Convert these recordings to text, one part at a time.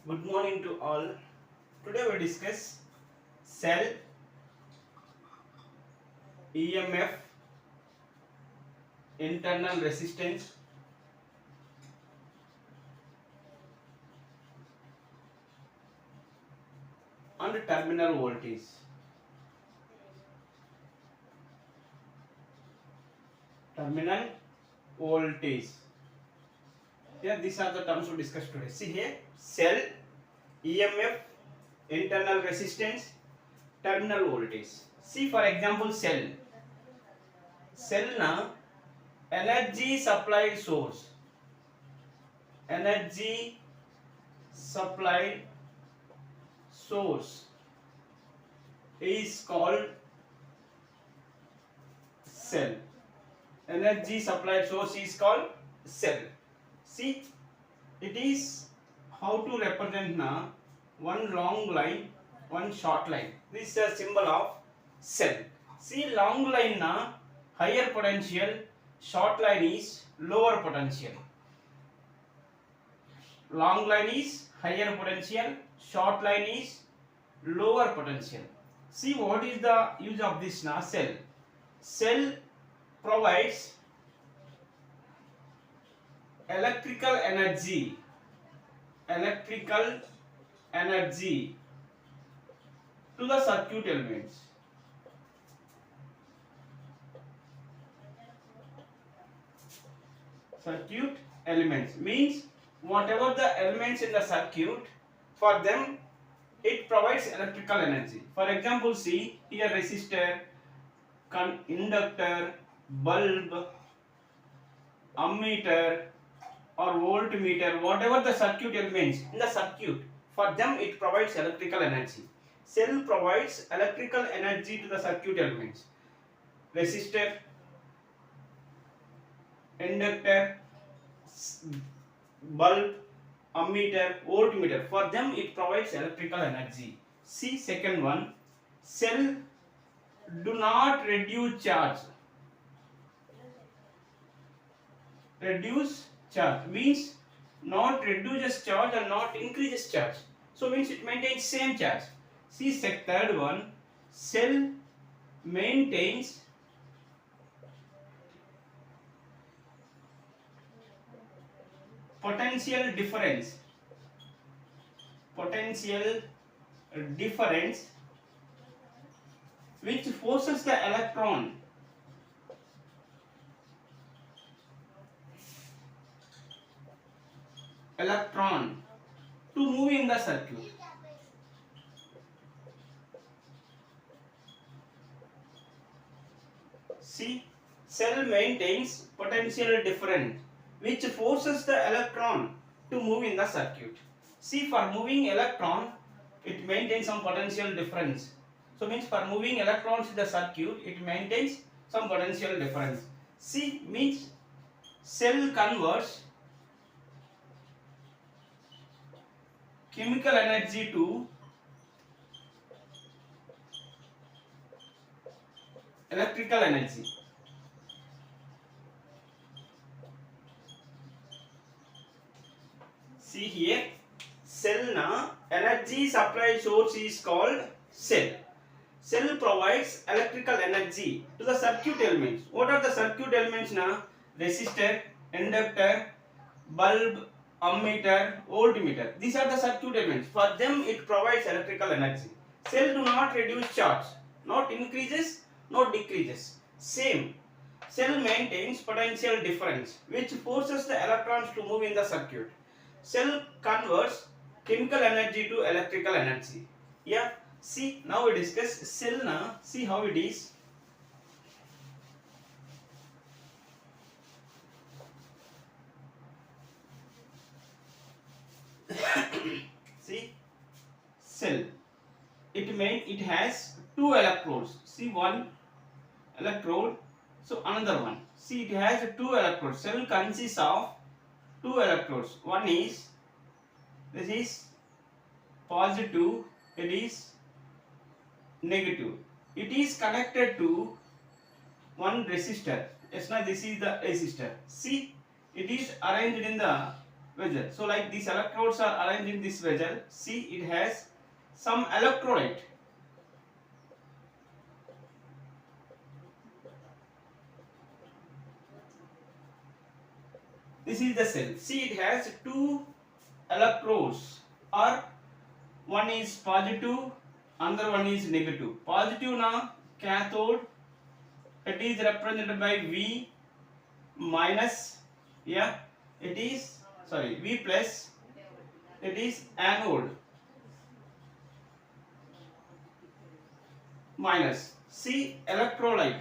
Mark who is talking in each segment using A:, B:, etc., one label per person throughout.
A: Good morning to all. Today we discuss cell EMF internal resistance and terminal voltage. Terminal voltage. Here these are the terms we discuss today. See here, cell EMF internal resistance terminal voltage. See for example cell na energy supply source is called cell. Energy supplied source is called cell. See, it is how to represent na one long line, one short line. This is a symbol of cell. See, long line na higher potential, short line is lower potential. Long line is higher potential, short line is lower potential. See what is the use of this na cell. Cell provides electrical energy to the circuit elements. Circuit elements means whatever the elements in the circuit, for them it provides electrical energy. For example, see here resistor, inductor, bulb, ammeter or voltmeter, whatever the circuit elements in the circuit, for them it provides electrical energy. Cell provides electrical energy to the circuit elements. Resistor, inductor, bulb, ammeter, voltmeter, for them it provides electrical energy. See second one, cell do not reduce charge. Reduce charge means not reduces charge and not increases charge. So means it maintains same charge. See third one, cell maintains potential difference which forces the electron to move in the circuit. See, cell maintains potential difference which forces the electron to move in the circuit. See, for moving electron, it maintains some potential difference. So means for moving electrons in the circuit, it maintains some potential difference. See, means cell converts chemical energy to electrical energy. See here, cell na energy supply source is called cell. Cell provides electrical energy to the circuit elements. What are the circuit elements na? Resistor, inductor, bulb, ammeter, voltmeter. These are the circuit elements. For them it provides electrical energy. Cell do not reduce charge, not increases, not decreases. Same. Cell maintains potential difference which forces the electrons to move in the circuit. Cell converts chemical energy to electrical energy. Yeah. See, now we discuss cell na. See how it is. See, cell. It has two electrodes. See, one electrode. So another one. See, it has two electrodes. Cell consists of two electrodes. One is, this is positive. It is negative. It is connected to one resistor. Yes, now this is the resistor. See, it is arranged in the vessel. So like these electrodes are arranged in this vessel. See, it has some electrolyte. This is the cell. See, it has two electrodes, or one is positive, another one is negative. Positive na cathode, it is represented by V minus, yeah, it is, sorry, V plus, it is anode minus. See, electrolyte.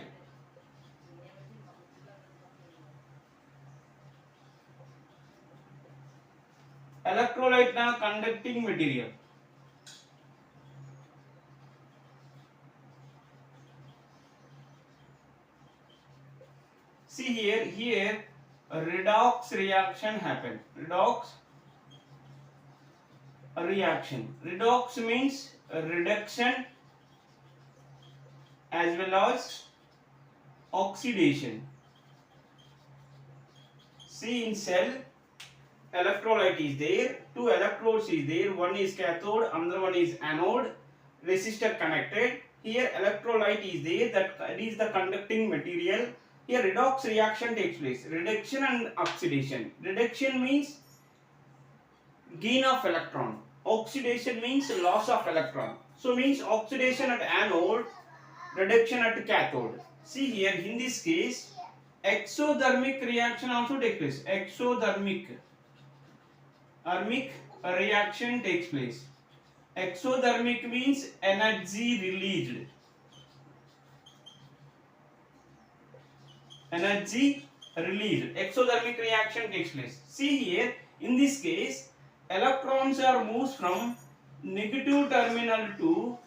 A: Electrolyte na conducting material. See here a redox reaction happened. Redox reaction. Redox means a reduction as well as oxidation. See, in cell, electrolyte is there, two electrodes is there, one is cathode, another one is anode, resistor connected. Here electrolyte is there, that is the conducting material. Here redox reaction takes place, reduction and oxidation. Reduction means gain of electron, oxidation means loss of electron. So means oxidation at anode, reduction at cathode. See here, in this case, exothermic reaction also takes place. Exothermic reaction takes place. Exothermic means energy released. Energy released. Exothermic reaction takes place. See here, in this case, electrons are moved from negative terminal to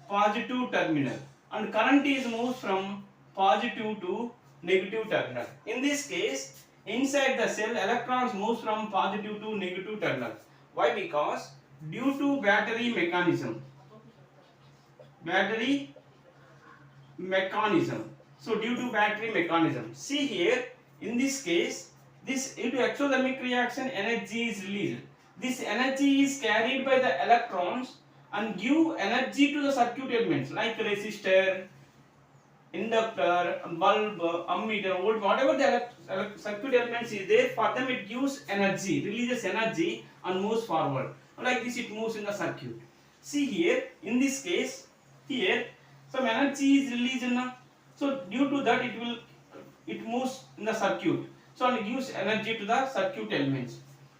A: positive terminal, and current is moved from positive to negative terminal. In this case, inside the cell, electrons move from positive to negative terminal. Why? Because due to battery mechanism. Battery mechanism. So due to battery mechanism. See here, in this case, this due to exothermic reaction, energy is released. This energy is carried by the electrons and give energy to the circuit elements like resistor, inductor, bulb, ammeter, volt, whatever the circuit elements is there, for them it gives energy, releases energy and moves forward. Like this it moves in the circuit. See here, in this case, here some energy is released now. So due to that it moves in the circuit. So and it gives energy to the circuit elements.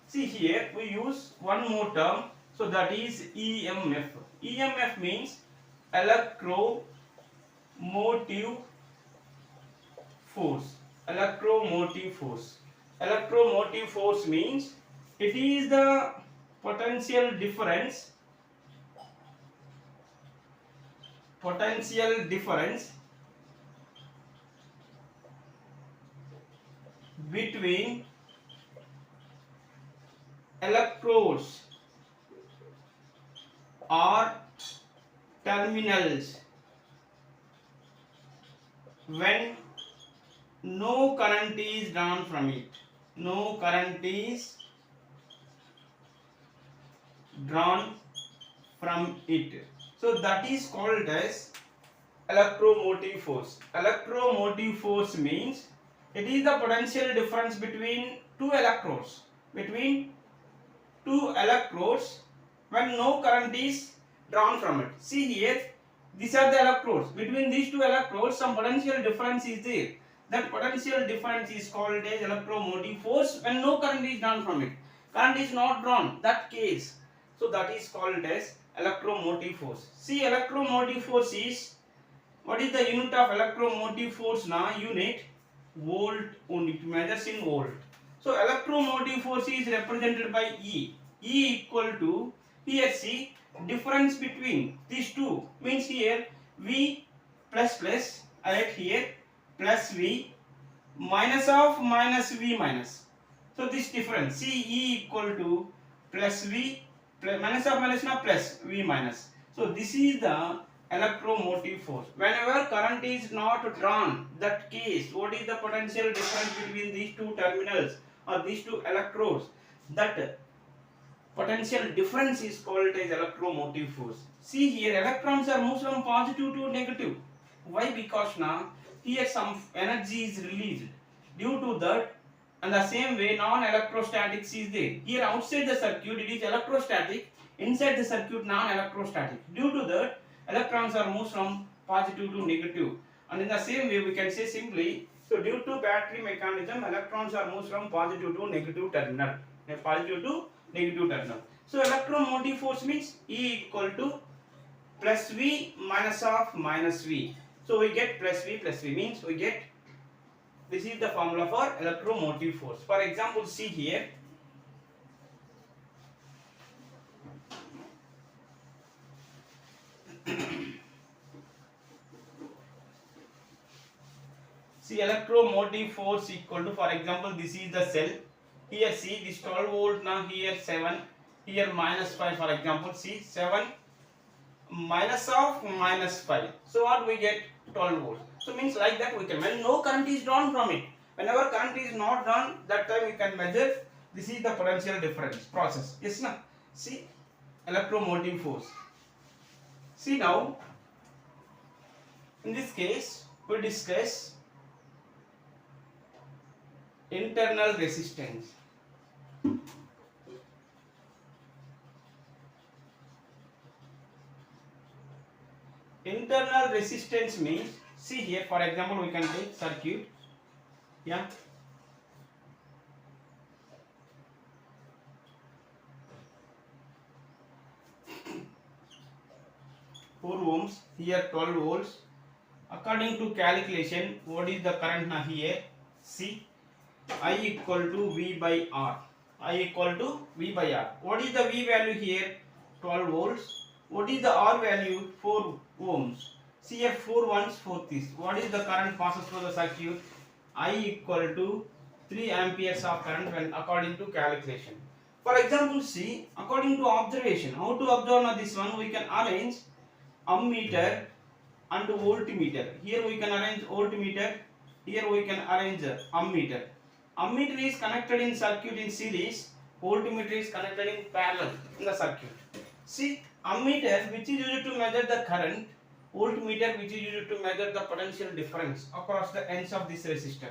A: See here we use one more term. So that is EMF. EMF means electromotive force. Electromotive force. Electromotive force means it is the potential difference between electrodes or terminals when no current is drawn from it. No current is drawn from it. So that is called as electromotive force. Electromotive force means it is the potential difference between two electrodes. Between two electrodes when no current is drawn from it. See here, these are the electrodes. Between these two electrodes, some potential difference is there. That potential difference is called as electromotive force when no current is drawn from it. Current is not drawn, that case. So that is called as electromotive force. See, electromotive force is, what is the unit of electromotive force now? Unit volt only, it measures in volt. So electromotive force is represented by E. E equal to, here see, difference between these two means here V plus plus, I write here plus V minus of minus V minus. So this difference, see E equal to plus V plus minus of minus na plus V minus. So this is the electromotive force. Whenever current is not drawn, that case, what is the potential difference between these two terminals or these two electrodes? That potential difference is called as electromotive force. See here, electrons are moved from positive to negative. Why? Because now here some energy is released. Due to that, and the same way non-electrostatics is there. Here outside the circuit it is electrostatic, inside the circuit non-electrostatic. Due to that, electrons are moved from positive to negative. And in the same way we can say simply, so due to battery mechanism, electrons are moved from positive to negative terminal. Positive to negative terminal. So electromotive force means E equal to plus V minus of minus V. So we get plus V means we get, this is the formula for electromotive force. For example, see here. See, electromotive force equal to, for example, this is the cell. Here see this 12 volt, now here 7, here minus 5, for example, see 7 minus of minus 5. So what we get? 12 volts. So means like that we can, when no current is drawn from it, whenever current is not drawn, that time we can measure. This is the potential difference process. Yes, na? See, electromotive force. See now, in this case we discuss internal resistance. Internal resistance means, see here, for example, we can take circuit. Yeah. Four ohms, here 12 volts. According to calculation, what is the current now here? See, I equal to V by R. I equal to V by R. What is the V value here? 12 volts. What is the R value? 4 ohms. See here, 4 ones, 4 threes. What is the current passes through the circuit? I equal to 3 amperes of current when according to calculation. For example, see, according to observation, how to observe now this one? We can arrange ammeter and voltmeter. Here we can arrange voltmeter. Here we can arrange ammeter. Ammeter is connected in circuit in series. Voltmeter is connected in parallel in the circuit. See, ammeter which is used to measure the current, voltmeter which is used to measure the potential difference across the ends of this resistor.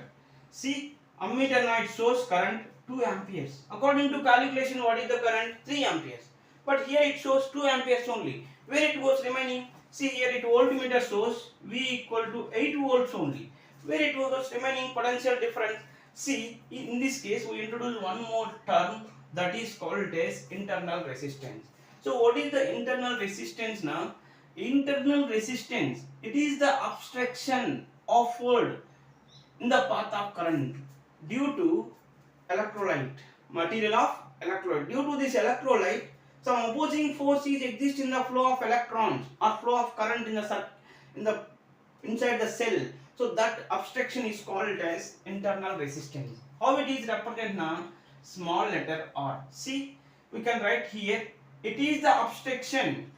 A: See, ammeter now it shows current 2 amperes. According to calculation, what is the current? 3 amperes. But here it shows 2 amperes only. Where it was remaining? See here, it voltmeter shows V equal to 8 volts only. Where it was remaining potential difference? See, in this case we introduce one more term, that is called as internal resistance. So what is the internal resistance now? Internal resistance, it is the obstruction offered in the path of current due to electrolyte, material of electrolyte. Due to this electrolyte, some opposing forces exist in the flow of electrons or flow of current in the inside the cell. So that obstruction is called as internal resistance. How it is represented now? Small letter R. See, we can write here, it is the obstruction.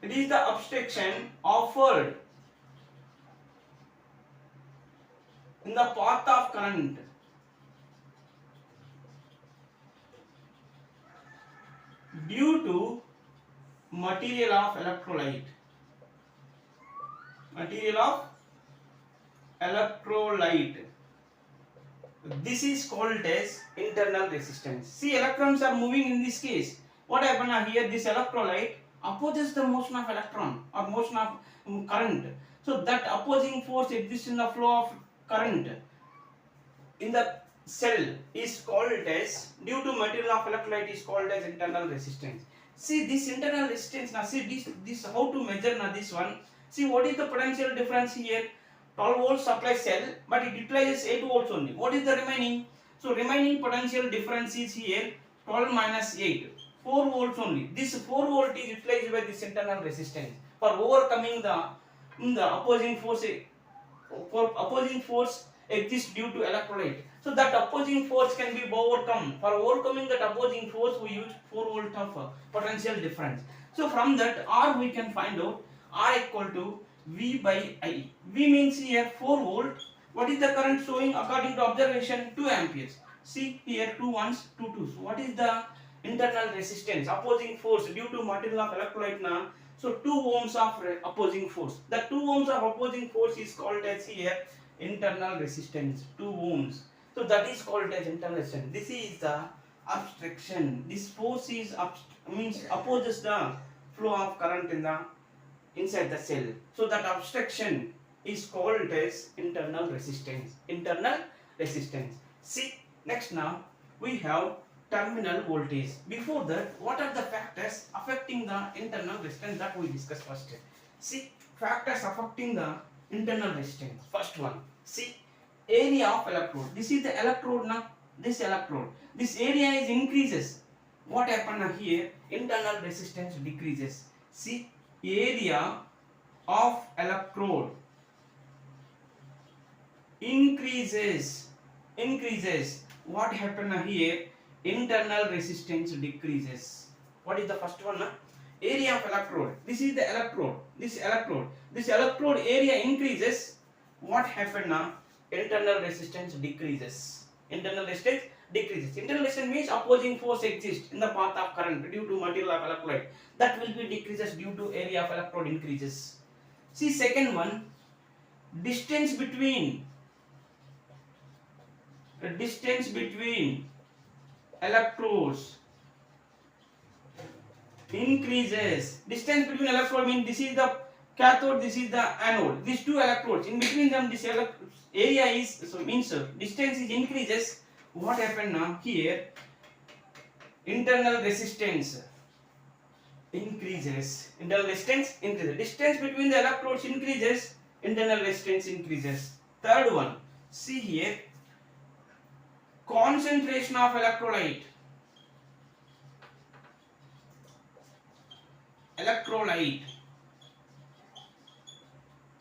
A: It is the obstruction offered in the path of current due to material of electrolyte. Material of electrolyte. This is called as internal resistance. See, electrons are moving in this case. What happened here? This electrolyte opposes the motion of electron or motion of current. So that opposing force exists in the flow of current in the cell is called as, due to material of electrolyte, is called as internal resistance. See this internal resistance now. See this how to measure now this one. See what is the potential difference here? 12 volts supply cell, but it utilizes 8 volts only. What is the remaining? So remaining potential difference is here 12 minus 8, 4 volts only. This 4 volt is utilized by this internal resistance for overcoming the opposing force. Opposing force exists due to electrolyte. So that opposing force can be overcome. For overcoming that opposing force, we use 4 volt of potential difference. So from that R we can find out R equal to V by I. V means here 4 volt What is the current showing according to observation? 2 amperes. See here, 2 ones, 2 twos. What is the internal resistance, opposing force due to material of electrolyte now? So 2 ohms of opposing force. The 2 ohms of opposing force is called as here internal resistance. 2 ohms. So that is called as internal resistance. This is the obstruction. This force is means opposes the flow of current in the inside the cell. So that obstruction is called as internal resistance. Internal resistance. See, next now we have terminal voltage. Before that, what are the factors affecting the internal resistance that we discuss first? See, factors affecting the internal resistance. First one, see, area of electrode. This is the electrode now. This electrode. This area is increases. What happen here? Internal resistance decreases. See, area of electrode increases. What happen here? Internal resistance decreases. What is the first one? Area of electrode. This is the electrode. This electrode area increases. What happen now? Internal resistance decreases. Internal resistance means opposing force exists in the path of current due to material of electrolyte. That will be decreases due to area of electrode increases. See, second one, distance between electrodes increases. Distance between electrode means this is the cathode, this is the anode. These two electrodes, in between them this area is, so means distance is increases. What happened now here? Internal resistance increases. Distance between the electrodes increases. Internal resistance increases. Third one, see here, concentration of electrolyte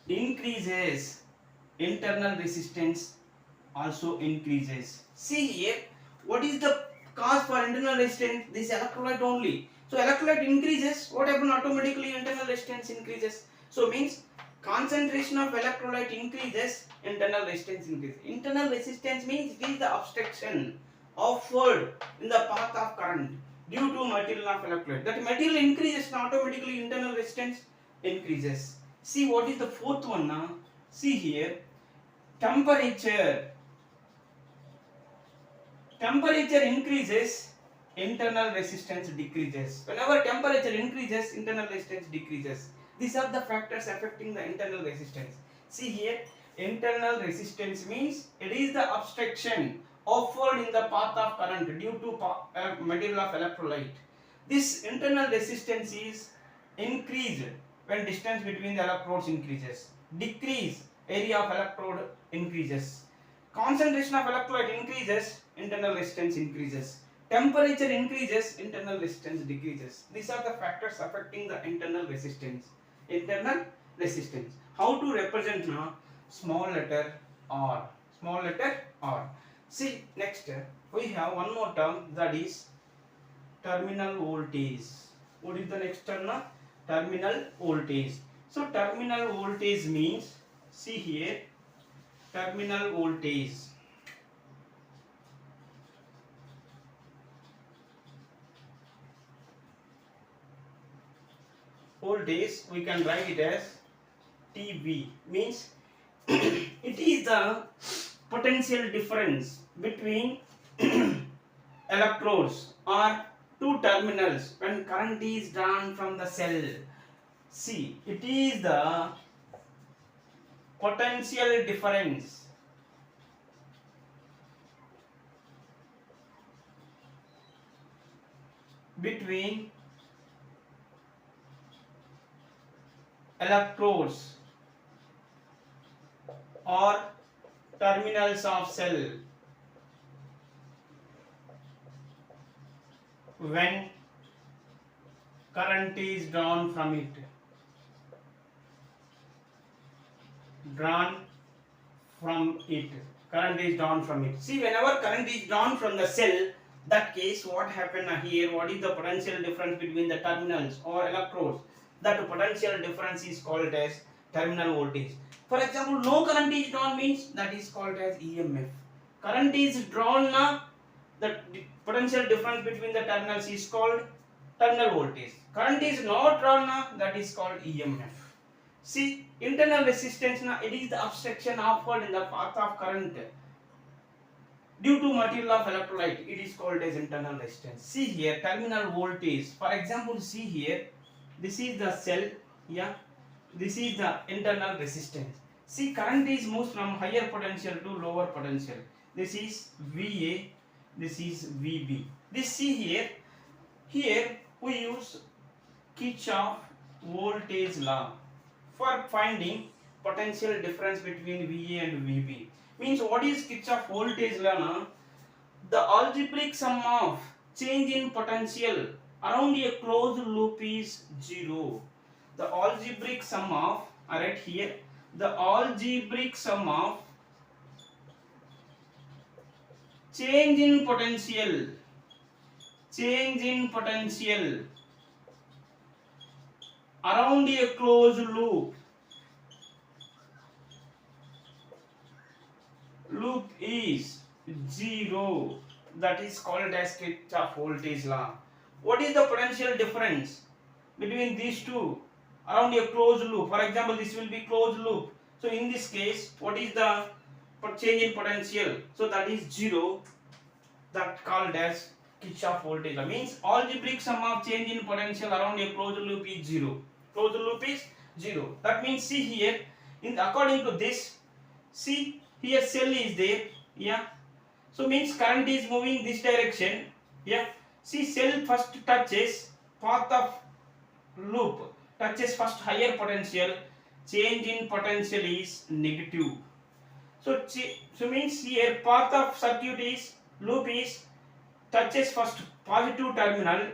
A: increases. Internal resistance also increases. See here, what is the cause for internal resistance? This electrolyte only. So electrolyte increases, what happens? Automatically internal resistance increases. So means concentration of electrolyte increases, internal resistance increases. Internal resistance means it is the obstruction offered in the path of current due to material of electrolyte. That material increases, automatically internal resistance increases. See, what is the fourth one now? See here, temperature increases, internal resistance decreases. Whenever temperature increases, internal resistance decreases. These are the factors affecting the internal resistance. See here, internal resistance means it is the obstruction offered in the path of current due to material of electrolyte. This internal resistance is increased when distance between the electrodes increases. Decrease, area of electrode increases. Concentration of electrolyte increases, internal resistance increases. Temperature increases, internal resistance decreases. These are the factors affecting the internal resistance. How to represent now? Small letter r. See, next we have one more term, that is terminal voltage. What is the next term now? Terminal voltage. So terminal voltage means, see here, terminal voltage. Voltage, we can write it as TB, means it is the potential difference between electrodes or two terminals when current is drawn from the cell. See, it is the potential difference between electrodes or terminals of cell when current is drawn from it. Current is drawn from it. See, whenever current is drawn from the cell, that case what happened here? What is the potential difference between the terminals or electrodes? That potential difference is called as terminal voltage. For example, no current is drawn means that is called as EMF. Current is drawn na, the potential difference between the terminals is called terminal voltage. Current is not drawn na, that is called EMF. See, internal resistance na, it is the obstruction offered in the path of current due to material of electrolyte, it is called as internal resistance. See here, terminal voltage. For example, see here, this is the cell, yeah, this is the internal resistance. See, current is moves from higher potential to lower potential. This is VA, this is VB. This see here we use Kirchhoff voltage law for finding potential difference between VA and VB. Means what is Kirchhoff voltage law na? The algebraic sum of change in potential around a closed loop is 0. The algebraic sum of, I write here, the algebraic sum of change in potential around a closed loop is 0. That is called as Kirchhoff voltage law. What is the potential difference between these two around a closed loop? For example, this will be closed loop. So in this case, what is the change in potential? So that is 0. That called as Kirchhoff voltage law. Means algebraic sum of change in potential around a closed loop is 0. Closed loop is 0. That means see here, according to this, see here cell is there, yeah. So means current is moving this direction, yeah. See, cell first touches path of loop, touches first higher potential, change in potential is negative. So means here path of circuit is loop is touches first positive terminal,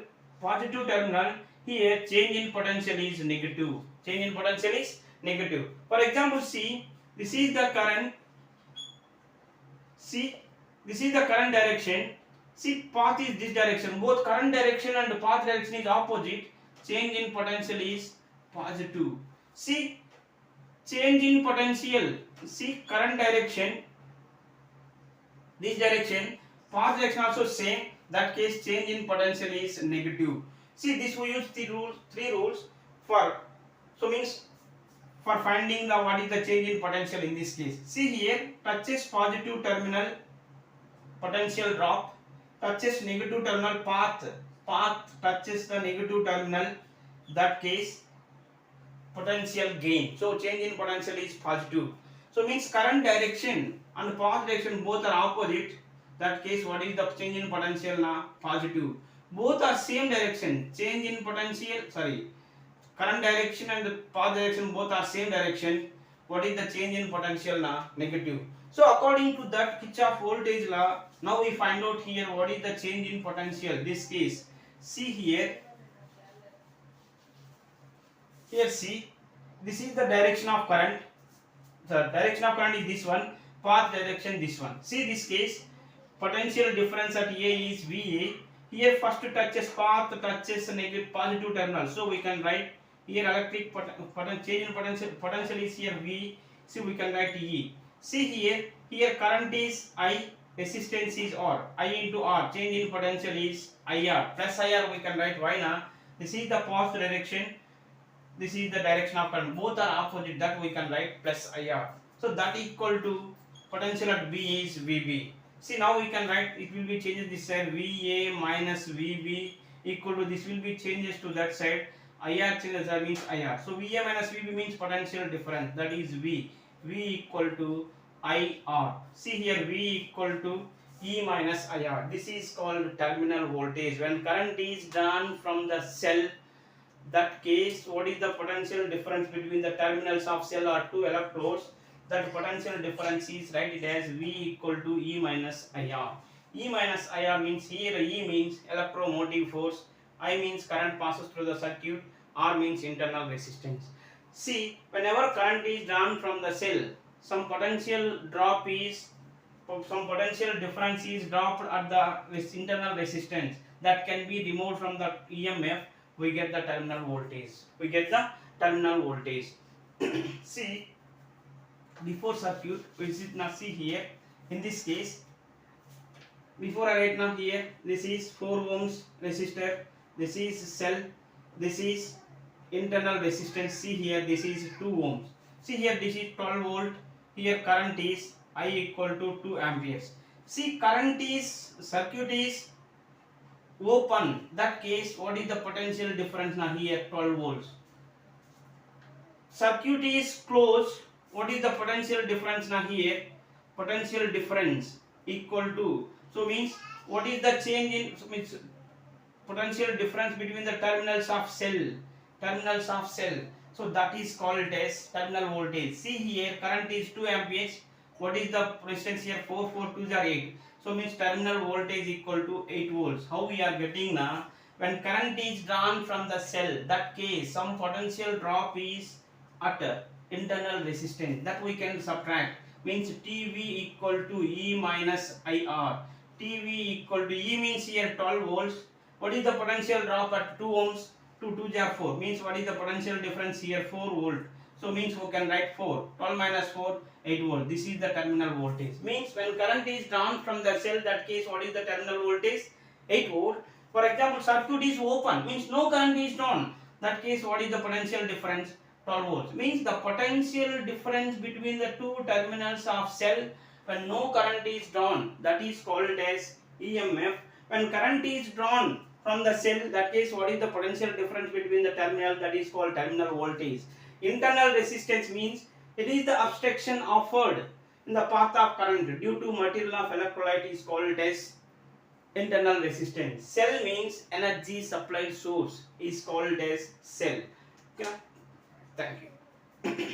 A: here change in potential is negative. Change in potential is negative. For example, see, this is the current. See, this is the current direction. See, path is this direction. Both current direction and path direction is opposite. Change in potential is positive. See, change in potential. See, current direction, this direction, path direction also same. That case, change in potential is negative. See, this we use three rules for. So means for finding the what is the change in potential in this case. See here, touches positive terminal, potential drop, touches negative terminal, path touches the negative terminal, that case potential gain. So change in potential is positive. So means current direction and path direction both are opposite. That case, what is the change in potential na? Positive. Both are same direction. Change in potential, current direction and path direction both are same direction. What is the change in potential na? Negative. So according to that Kirchhoff voltage law, now we find out here what is the change in potential. This case, see here see, this is the direction of current. The direction of current is this one, path direction this one. See this case, potential difference at A is VA. Here first touches path, touches negative positive terminal. So we can write here electric change in potential is here V. So we can write E. See here current is I, resistance is R. I into R, change in potential is IR. Plus IR we can write Y na. This is the positive direction. This is the direction of current. Both are opposite. That we can write plus IR. So that equal to potential at B is VB. See, now we can write, it will be changes this side, VA minus VB equal to, this will be changes to that side, IR changes, that means IR. So VA minus VB means potential difference, that is V. V equal to IR. See here, V equal to E minus IR. This is called terminal voltage. When current is drawn from the cell, that case, what is the potential difference between the terminals of cell or two electrodes? That potential difference is, write it as V equal to E minus IR. E minus IR means, here E means electromotive force, I means current passes through the circuit, R means internal resistance. See, whenever current is drawn from the cell, some potential difference is dropped at the internal resistance, that can be removed from the EMF. We get the terminal voltage. See, before circuit, which is now see here, in this case, before I write now here, this is 4 ohms resistor, this is cell, this is internal resistance. See here, this is 2 ohms. See here, this is 12 volt. Here current is I equal to 2 amperes. See, current is, circuit is open. That case, what is the potential difference now here? 12 volts. Circuit is closed. What is the potential difference now here? Potential difference equal to, so means what is the change in, so means potential difference between the terminals of cell. So that is called as terminal voltage. See here, current is 2 amperes. What is the resistance here? 4 4 2 are 8. So means terminal voltage equal to 8 volts. How we are getting now? When current is drawn from the cell, that case some potential drop is at internal resistance, that we can subtract, means TV equal to E minus IR. TV equal to E means here 12 volts. What is the potential drop at 2 ohms? 2 2 are 4, means what is the potential difference here? 4 volt. So means we can write 4, 12 minus 4, 8 volt. This is the terminal voltage. Means when current is drawn from the cell, that case what is the terminal voltage? 8 volt. For example, circuit is open, means no current is drawn. That case what is the potential difference? 12 volts. Means the potential difference between the two terminals of cell when no current is drawn, that is called as EMF. When current is drawn from the cell, that case what is the potential difference between the terminal, that is called terminal voltage. Internal resistance means it is the obstruction offered in the path of current due to material of electrolyte is called as internal resistance. Cell means energy supplied source is called as cell. Okay. Thank you.